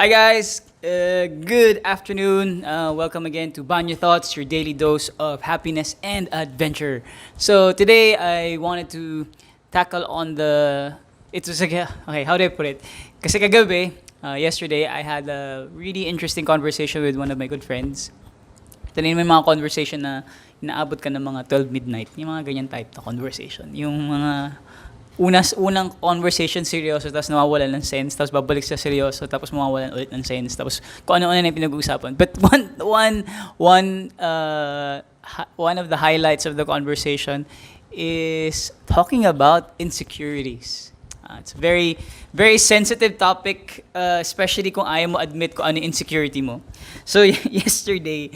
Hi guys, good afternoon. Welcome again to Banyo Thoughts, your daily dose of happiness and adventure. So today I wanted to tackle on the. It was like okay, how do I put it? Kasi kagabi, yesterday I had a really interesting conversation with one of my good friends. Ito na yung may mga conversation na inaabot ka ng mga 12 midnight. Yung mga ganyan type na conversation. Yung mga unang conversation seryoso tapos nawawalan ng sense tapos babalik sa seryoso tapos mawawalan ulit ng sense tapos kung ano-ano na yung pinag-uusapan. But one of the highlights of the conversation is talking about insecurities. It's a very very sensitive topic, especially kung ayaw mo admit kung ano yung insecurity mo. So yesterday,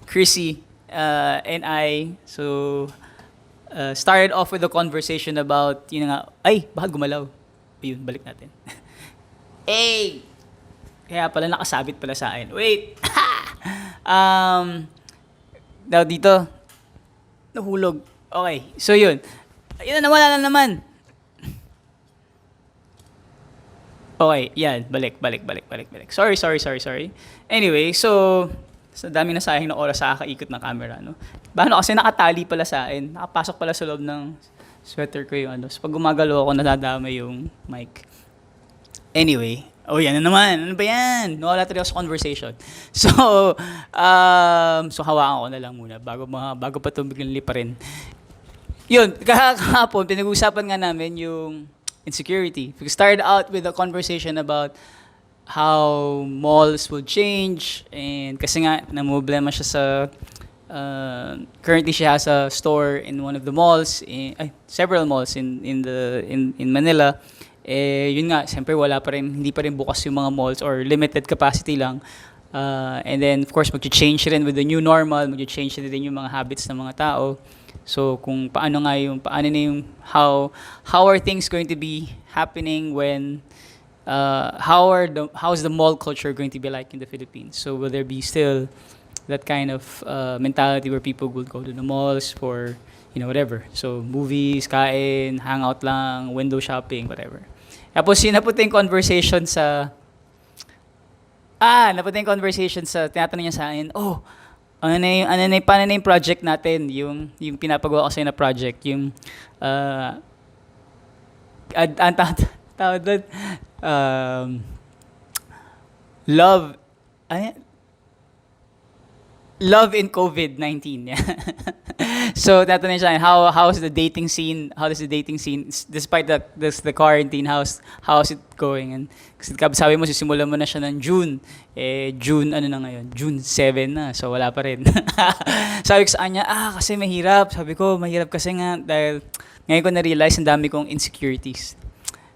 Chrissy and I started off with a conversation about, yun nga, ay, baka gumalaw. Ayun, balik natin. Hey! Kaya pala nakasabit pala sa akin. Wait! Daw dito, nahulog. Okay, so yun. Ayun na, nawala na naman. Okay, yan. Balik. Sorry. Anyway, so dami na sayang na oras sa kakaikot ng camera, no? Bano kasi nakatali pala sa akin. Nakapasok pala sa loob ng sweater ko yung ano. So pag gumagalaw ako, nadadama yung mic. Anyway, yan na naman. Ano ba yan? Nawala tayo sa conversation. So hawakan ko na lang muna bago pa ito biglang liparin. Yun, kahapon, pinag-uusapan nga namin yung insecurity. We started out with a conversation about how malls will change, and kasi nga namumblema siya sa currently she has a store in one of the malls, several malls in Manila. Yun nga, siyempre hindi pa rin bukas yung mga malls or limited capacity lang. And then of course magche-change rin with the new normal, magche-change din yung mga habits ng mga tao. So kung paano na yung how are things going to be happening when how is the mall culture going to be like in the Philippines? So will there be still that kind of mentality where people would go to the malls for whatever? So movies, kain, hangout lang, window shopping, whatever. Tapos napunta yung conversation sa tinatanong niya sa akin, paano na yung project natin? Yung pinapagawa ko sa'yo na project, yung tawag doon, love in COVID-19. Yeah. So tatanungin siya, how is the dating scene? How does the dating scene, despite the quarantine, how's it going? And kasi sabi mo sisimulan mo na siya ng June. June ano na ngayon? June 7 na. So wala pa rin. Sabi ko sa kanya, kasi mahirap. Sabi ko, mahirap kasi nga dahil ngayon ko na-realize ang dami kong insecurities.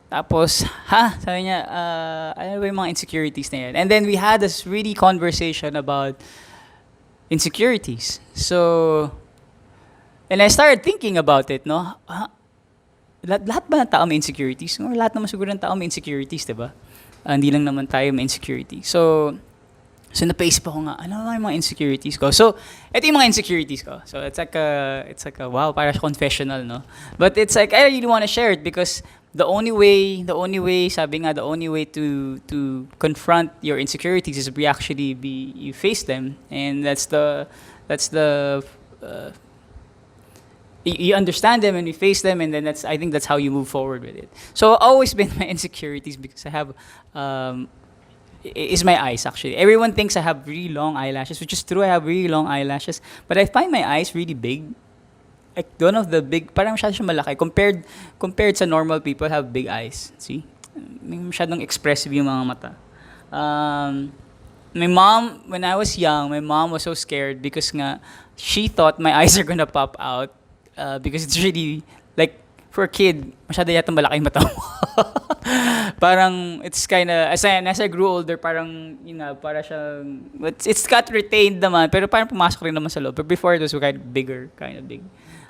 Tapos, sabi niya, ano ba yung mga insecurities na yan? And then we had this really conversation about insecurities. So, and I started thinking about it, no? Lahat ba ng tao may insecurities? Or lahat naman siguro ng tao may insecurities, diba? Hindi lang naman tayo may insecurity. So napaisip ako nga, ano yung mga insecurities ko? So, ito yung mga insecurities ko. So, it's like a wow, parang confessional, no? But it's like, I really want to share it because the only way, sabi nga, the only way to confront your insecurities is you face them, and you understand them and you face them, and then I think that's how you move forward with it. So always been my insecurities because I have is my eyes actually. Everyone thinks I have really long eyelashes, which is true. I have really long eyelashes, but I find my eyes really big. Like one of the big, parang masyado siya malaki compared sa normal people have big eyes. See? May masyadong expressive yung mga mata. My mom, when I was young, my mom was so scared because nga she thought my eyes are gonna pop out because it's really like for a kid, masyado yata malaki yung mata mo. Parang it's kind of as I grew older, parang para siyang it's got retained naman pero parang pumasok rin naman sa loob. But before it was kind of bigger, kind of big.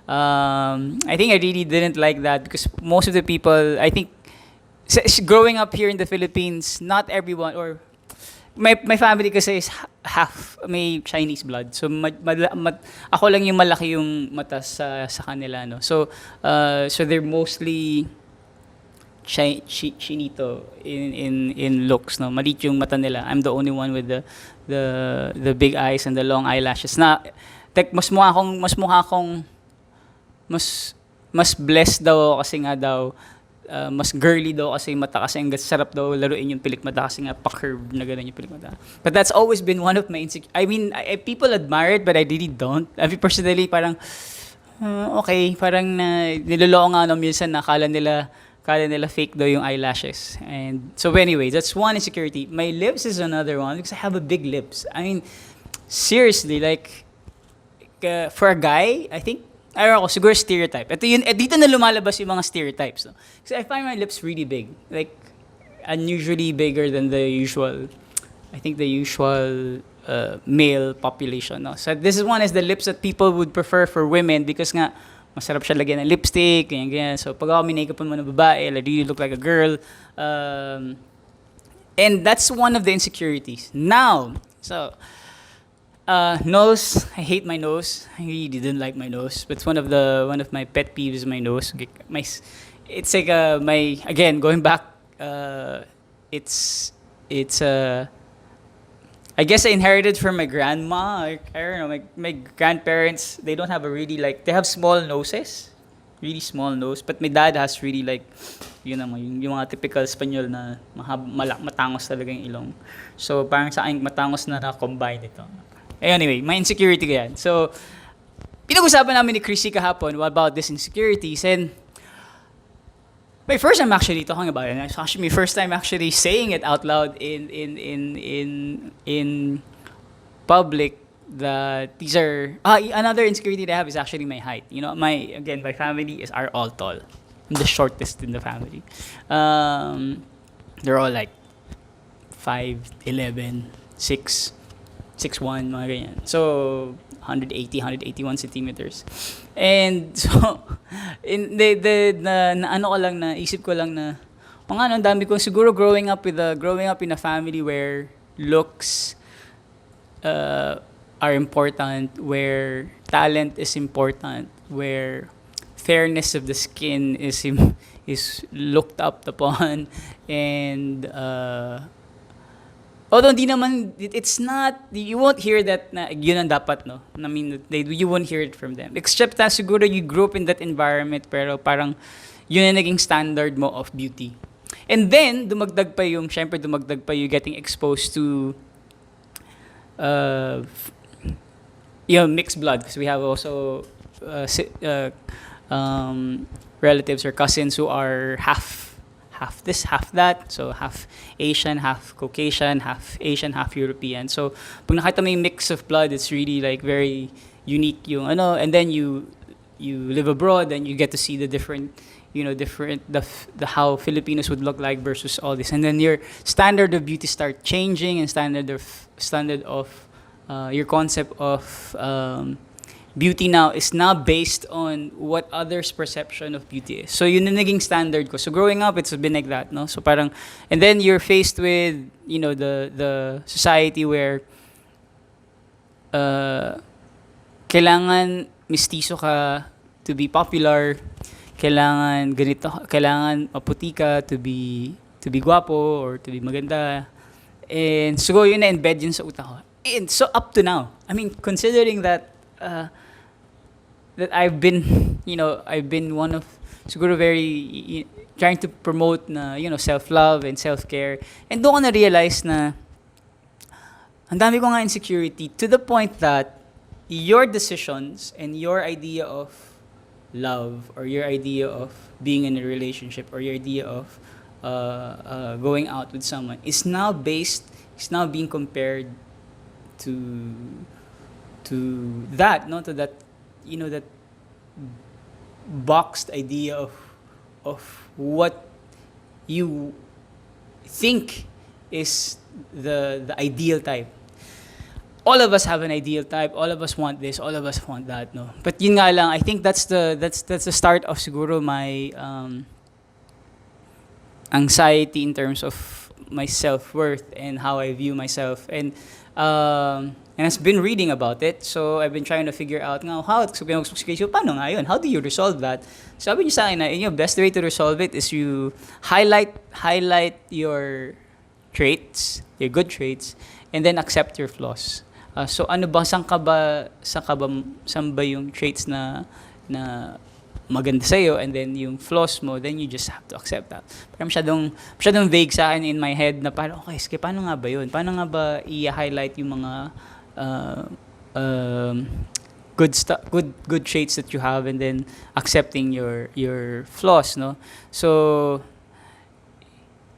I think I really didn't like that because most of the people, I think, growing up here in the Philippines, not everyone, or my family kasi is half may Chinese blood. So ako lang yung malaki yung mata sa kanila, no. So they're mostly chinito in looks, no. Maliit yung mata nila. I'm the only one with the big eyes and the long eyelashes. Na tek mas mas blessed daw kasi nga daw mas girly daw kasi yung mata kasi ang sarap daw laruin yung pilik mata kasi nga pa-curve na gano'n yung pilik mata. But that's always been one of my I mean, people admire it but I really don't. I mean, personally, parang okay, parang niloloko nga no, minsan na kala nila fake daw yung eyelashes. And so anyway, that's one insecurity. My lips is another one because I have a big lips. I mean, seriously, like for a guy, I think I don't know, siguro stereotype. Ito yun, dito na lumalabas yung mga stereotypes. No? Kasi I find my lips really big. Like, unusually bigger than the usual, I think the usual male population. No? So this one is the lips that people would prefer for women because nga, masarap siya lagyan ng lipstick, ganyan. So pag ako minake-upan mo ng babae, I really look like a girl. And that's one of the insecurities. Now, so, nose, I hate my nose. I really didn't like my nose. But it's one of my pet peeves is my nose. It's like again going back. It's I guess I inherited from my grandma. Like, I don't know, my grandparents. They don't have a really they have small noses, really small nose. But my dad has really yun naman, yung mga typical Espanyol na matangos talaga yung ilong. So parang sa akin matangos na combine ito. Anyway, my insecurity ko yan. So, pinag-usapan namin ni Chrissy kahapon about this insecurities and my first time actually talking about it. It's actually my first time actually saying it out loud in public that these are another insecurity that I have is actually my height. You know, my family are all tall. I'm the shortest in the family. They're all like 5'11", 6'1", mga ganyan. So, 181 centimeters. And so, naisip ko lang na, ang dami ko, siguro growing up in a family where looks are important, where talent is important, where fairness of the skin is looked up upon, and although hindi naman, it's not, you won't hear that na yun ang dapat, no? I mean, you won't hear it from them. Except na siguro you grew up in that environment, pero parang yun ang naging standard mo of beauty. And then, dumagdag pa yung getting exposed to mixed blood. Because we have also relatives or cousins who are half this, half that. So, half Asian, half Caucasian, half Asian, half European. So, pag nakita mo yung mix of blood, it's really very unique yung and then you live abroad and you get to see the different how Filipinos would look like versus all this. And then your standard of beauty start changing and standard of your concept of beauty now is now based on what others' perception of beauty is. So yun na naging standard ko. So growing up, it's been like that, no? So parang, and then you're faced with, the society where kailangan mistiso ka to be popular, kailangan maputi ka to be guwapo or to be maganda. And so yun na embed yun sa utak ko. And so up to now, I mean, considering that I've been one of siguro very trying to promote na self-love and self-care, and doon ko na realize na ang dami ko nga insecurity to the point that your decisions and your idea of love or your idea of being in a relationship or your idea of going out with someone is now being compared to that, no, to that, that boxed idea of what you think is the ideal type. All of us have an ideal type. All of us want this. All of us want that, no. But yun nga lang, I think that's the start of siguro my anxiety in terms of my self-worth and how I view myself. And And I've been reading about it. So I've been trying to figure out nga how, so paano nga yun? How do you resolve that? Sabi niyo sa akin na yung best way to resolve it is you highlight your traits, your good traits, and then accept your flaws. So ano ba, saan ba yung traits na maganda sa'yo, and then yung flaws mo, then you just have to accept that. Parang masyadong vague sa akin in my head na parang, okay, sige, paano nga ba yun? Paano nga ba i-highlight yung mga uh, um, good traits that you have, and then accepting your flaws, no? So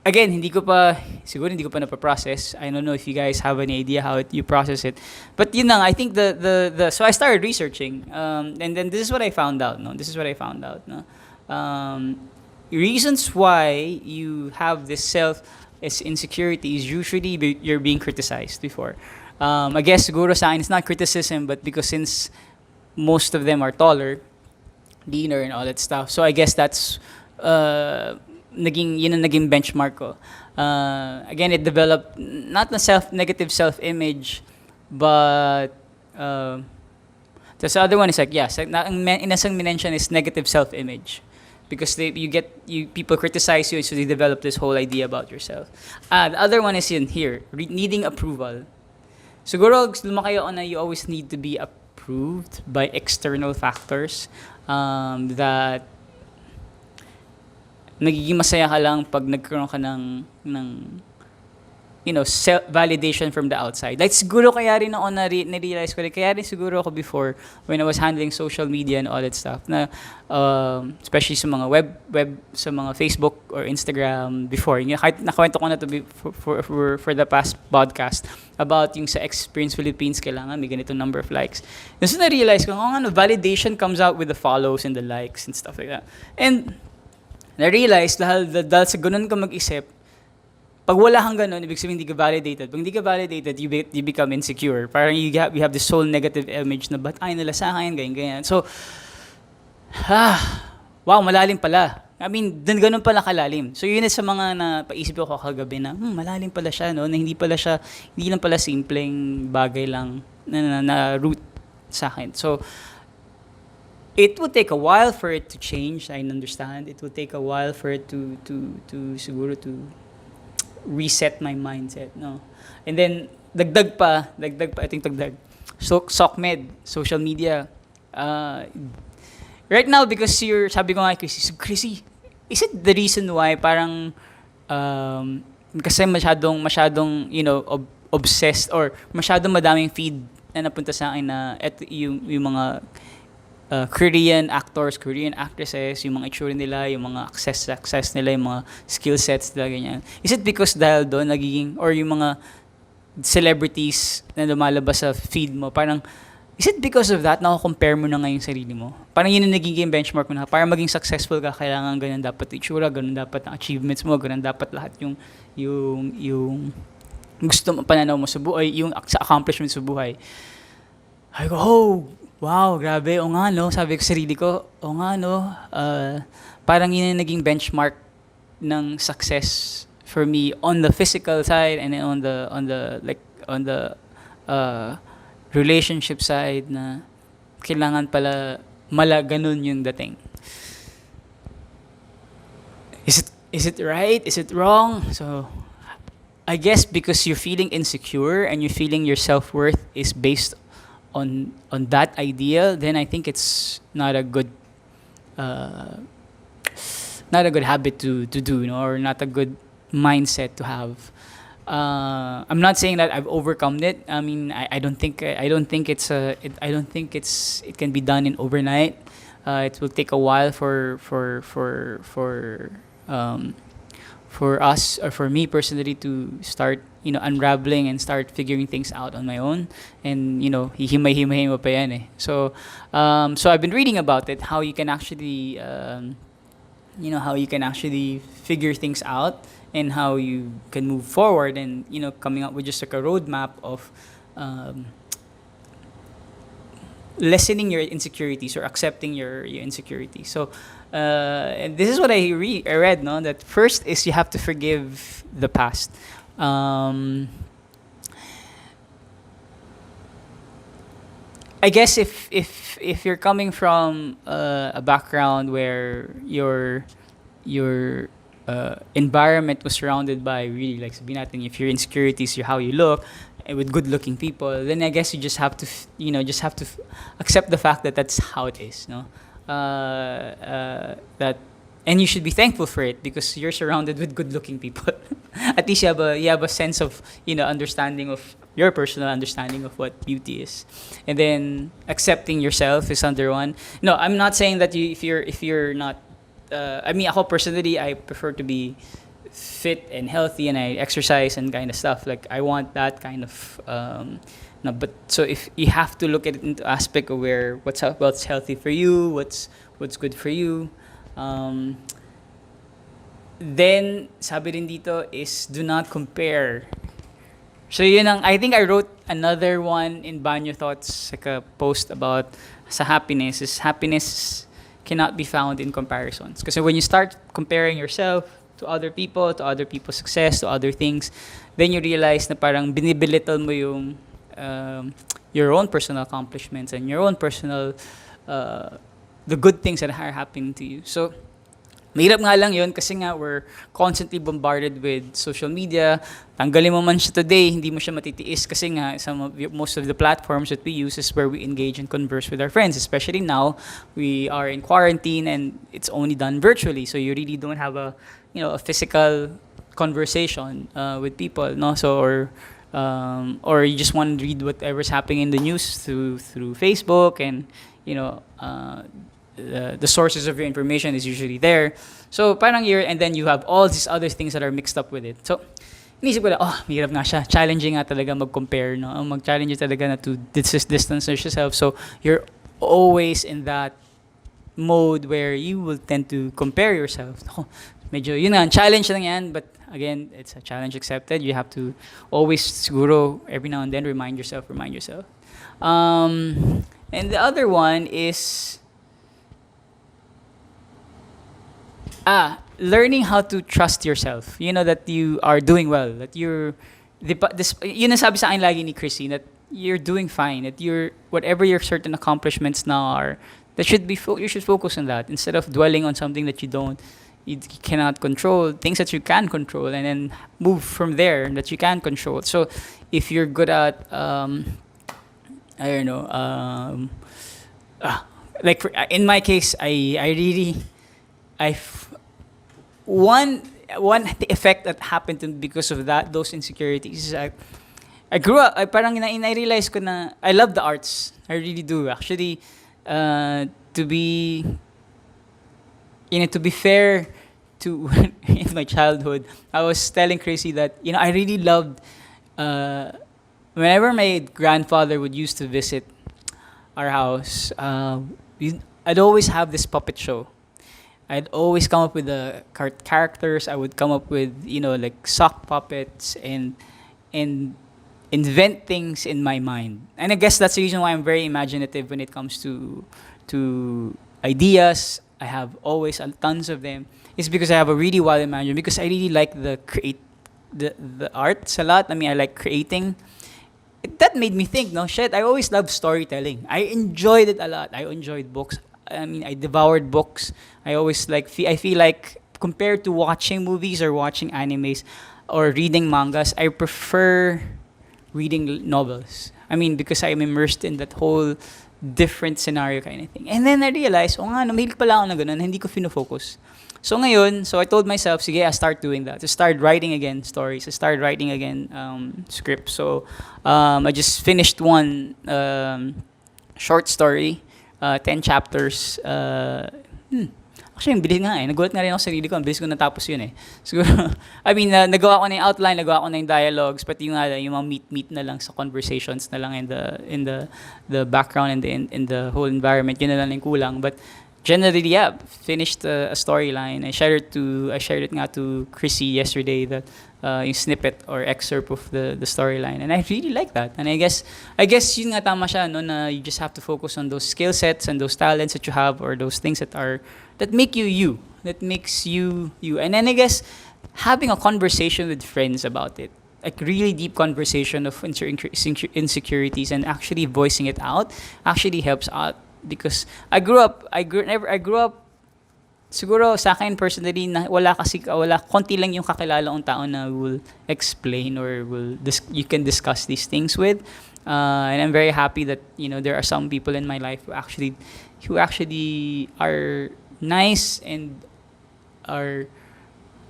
again, siguro hindi ko pa napaprocess. I don't know if you guys have any idea how you process it. But yun na, I think so I started researching, and then this is what I found out, no? This is what I found out, no? Reasons why you have this as insecurity is usually you're being criticized before. I guess siguro sa akin, it's not criticism, but because since most of them are taller, leaner, and all that stuff, so I guess that's yun ang naging benchmark ko. Again, it developed not a negative self-image, but the other one is like, yes, inasang minention is negative self-image, because people criticize you, so they develop this whole idea about yourself. The other one is in here, needing approval. Siguro lumaki ako na you always need to be approved by external factors, that nagiging masaya ka lang pag nagkaroon ka ng validation from the outside. Like siguro kaya rin ako na-realize ko, kaya rin siguro ako before when I was handling social media and all that stuff, na especially sa mga web sa mga Facebook or Instagram before. Kahit nakwento ko na to for the past podcast about yung sa Experience Philippines, kailangan may ganitong number of likes. So na-realize ko, validation comes out with the follows and the likes and stuff like that. And na-realize dahil sa ganun ka mag-isip, pag wala kang ganun, ibig sabihin hindi ka validated. Pag hindi ka validated, you become insecure. Parang you have this whole negative image na ba't ay nila sa akin, ganyan. So, wow, malalim pala. I mean, ganun pala kalalim. So, yun sa mga napaisip ko kagabi na, malalim pala siya, no? Na hindi lang pala simpleng bagay lang na root sa akin. So, it would take a while for it to change. I understand. It would take a while for it to siguro to reset my mindset, no? And then dagdag pa ating dagdag. So SOCMED, social media. Right now, because sabi ko nga Chrissy, is it the reason why parang kasi masyadong obsessed, or masyadong madaming feed na napunta sa akin na yung mga Korean actors, Korean actresses, yung mga itsura nila, yung mga success nila, yung mga skill sets nila, ganyan. Is it because dahil doon or yung mga celebrities na lumalabas sa feed mo, parang, is it because of that na compare mo na ngayon sarili mo? Parang yun ang nagiging benchmark mo na, para maging successful ka, kailangan ganun dapat itsura, ganun dapat ang achievements mo, ganun dapat lahat yung gusto mo, pananaw mo sa buhay, yung sa accomplishment sa buhay. I go, wow, grabe, o nga no, sabi ko sa sarili ko, o nga no, parang yun yung naging benchmark ng success for me on the physical side, and then on the relationship side, na kailangan pala ganun yung dating. Is it right? Is it wrong? So I guess because you're feeling insecure and you're feeling your self-worth is based on that idea, then I think it's not a good habit to do, or not a good mindset to have. I'm not saying that I've overcome it. I mean, I don't think it can be done in overnight. It will take a while for us, or for me personally, to start unraveling and start figuring things out on my own. And hihimay-himay mo pa yan eh. So I've been reading about it, how you can actually figure things out, and how you can move forward, and coming up with just like a roadmap of lessening your insecurities, or accepting your insecurities. So and this is what I read, no, that first is you have to forgive the past. I guess if you're coming from a background where your environment was surrounded by really like sabihin natin if your insecurities, your how you look, with good looking people, then I guess you just have to just have to accept the fact that that's how it is, no? That and you should be thankful for it because you're surrounded with good looking people. At least you have a sense of understanding of your personal understanding of what beauty is, and then accepting yourself is under one. No, I'm not saying that if you're not. I mean, ako personally, I prefer to be fit and healthy, and I exercise and kind of stuff. Like I want that kind of. No, but so if you have to look at it into aspect of where what's healthy for you, what's good for you. Um, then sabi rin dito is do not compare. So yun ang I think I wrote another one in Banyo Thoughts, like a post about sa happiness is happiness cannot be found in comparisons. Kasi when you start comparing yourself to other people, to other people's success, to other things, then you realize na parang binibelittle mo yung your own personal accomplishments and your own personal the good things that are happening to you. So mahirap nga lang yun kasi nga we're constantly bombarded with social media. Tanggalin mo man siya today, hindi mo siya matitiis kasi nga most of the platforms that we use is where we engage and converse with our friends. Especially now, we are in quarantine and it's only done virtually. So you really don't have a physical conversation with people, no? So or you just want to read whatever's happening in the news through Facebook and the sources of your information is usually there. So parang and then you have all these other things that are mixed up with it. So inisip ko na, mahirap nga siya. Challenging nga talaga mag-compare, no? Mag-challenge talaga na to distance yourself. So you're always in that mode where you will tend to compare yourself. Medyo, yun nga, challenge lang yan. But again, it's a challenge accepted. You have to always, siguro, every now and then, remind yourself. And the other one is learning how to trust yourself. You know that you are doing well, that yun ang sabi sa akin lagi ni Chrissy, that you're doing fine, that whatever your certain accomplishments now are, you should focus on that instead of dwelling on something that you cannot control, things that you can control, and then move from there that you can control. So if you're good at I don't know, like in my case, one effect that happened to me because of those insecurities is I grew up, I realized ko na I love the arts. I really do. Actually, to be fair to in my childhood, I was telling Chrissy that I really loved whenever my grandfather would used to visit our house, I'd always have this puppet show. I'd always come up with the characters. I would come up with like sock puppets and invent things in my mind. And I guess that's the reason why I'm very imaginative when it comes to ideas. I have always tons of them. It's because I have a really wild imagination. Because I really like the arts a lot. I mean, I like creating. That made me think. No shit. I always loved storytelling. I enjoyed it a lot. I enjoyed books. I mean, I devoured books. I always I feel like compared to watching movies or watching animes or reading mangas, I prefer reading novels. I mean, because I'm immersed in that whole different scenario kind of thing. And then I realized, namahilig pala ako na ganun, hindi ko fino-focus. So ngayon, I told myself, sige, I start doing that. I start writing again stories. I started writing again scripts. So I just finished one short story. 10 chapters. Actually, ang bilis nga eh. Nagulat nga rin ako sa sarili ko. Ang bilis ko natapos yun eh. Siguro, I mean, nagawa ko na yung outline, nagawa ko na yung dialogues, pati yung mga meet na lang sa conversations na lang in the background and in the whole environment. Yun na lang yung kulang. But generally, yeah, finished a storyline. I shared it nga to Chrissy yesterday, that yung snippet or excerpt of the storyline, and I really like that. And I guess yun nga tama siya, no, na you just have to focus on those skill sets and those talents that you have, or those things that make you, that makes you. And then I guess having a conversation with friends about it, like really deep conversation of insecurities and actually voicing it out actually helps out because I grew up siguro sa akin personally na wala konti lang yung kakilala kong tao na will explain or you can discuss these things with, and I'm very happy that there are some people in my life who actually are nice and are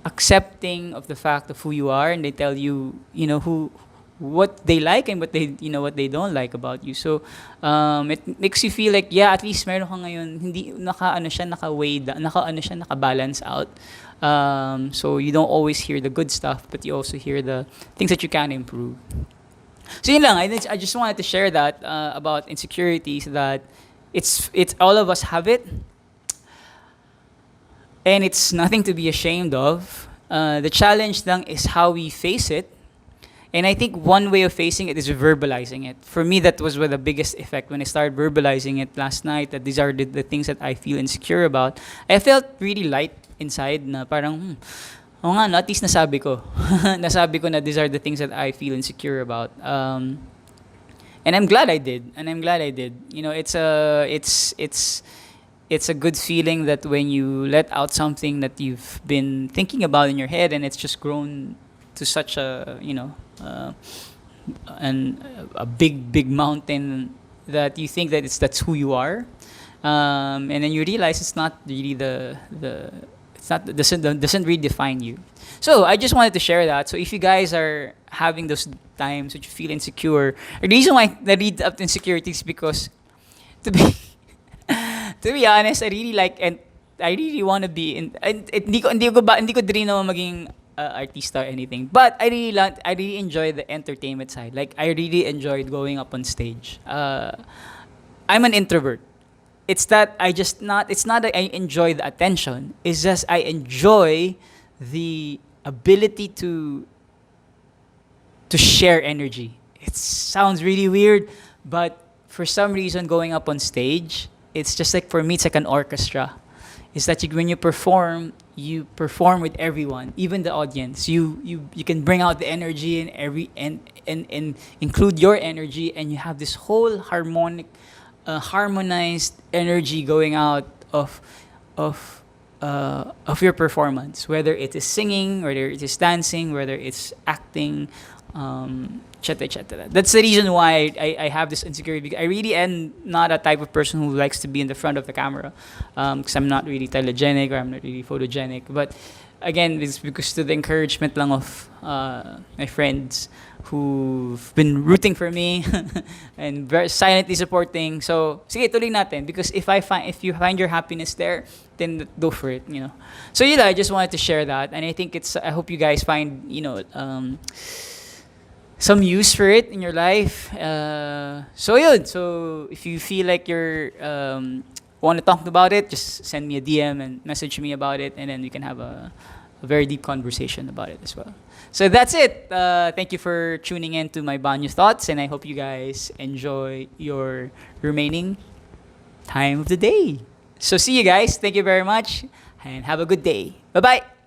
accepting of the fact of who you are, and they tell you who what they like and what they don't like about you. So it makes you feel like, yeah, at least meron ka ngayon, hindi naka-balance out. So you don't always hear the good stuff, but you also hear the things that you can improve. So yun lang, I just wanted to share that about insecurities, that it's all of us have it, and it's nothing to be ashamed of. The challenge lang is how we face it. And I think one way of facing it is verbalizing it. For me, that was the biggest effect when I started verbalizing it last night, that these are the things that I feel insecure about. I felt really light inside na parang, oo nga, no, at least nasabi ko. Nasabi ko na these are the things that I feel insecure about. And I'm glad I did. It's a good feeling that when you let out something that you've been thinking about in your head, and it's just grown to such a big mountain that you think that that's who you are, and then you realize it's not really doesn't really define you. So I just wanted to share that. So if you guys are having those times which you feel insecure, the reason why I read up to insecurities because to be to be honest, I really like and I really want to be in. Hindi ko dream na maging artista or anything, but I really enjoy the entertainment side. Like I really enjoyed going up on stage. I'm an introvert. It's that it's not that I enjoy the attention. It's just I enjoy the ability to share energy. It sounds really weird, but for some reason going up on stage, it's just like, for me, it's like an orchestra. It's that when you perform with everyone, even the audience. You can bring out the energy and include your energy, and you have this whole harmonized energy going out of your performance, whether it is singing, whether it is dancing, whether it's acting, etc. That's the reason why I have this insecurity, because I really am not a type of person who likes to be in the front of the camera, because I'm not really telegenic or I'm not really photogenic. But again, it's because to the encouragement lang of my friends who've been rooting for me and very silently supporting. So sige, tuloy natin, because if you find your happiness there, then go for it. So I just wanted to share that, and I think I hope you guys find some use for it in your life. So if you feel like you're want to talk about it, just send me a DM and message me about it, and then we can have a very deep conversation about it as well. So that's it. Thank you for tuning in to my Banyo Thoughts, and I hope you guys enjoy your remaining time of the day. So see you guys. Thank you very much, and have a good day. Bye-bye.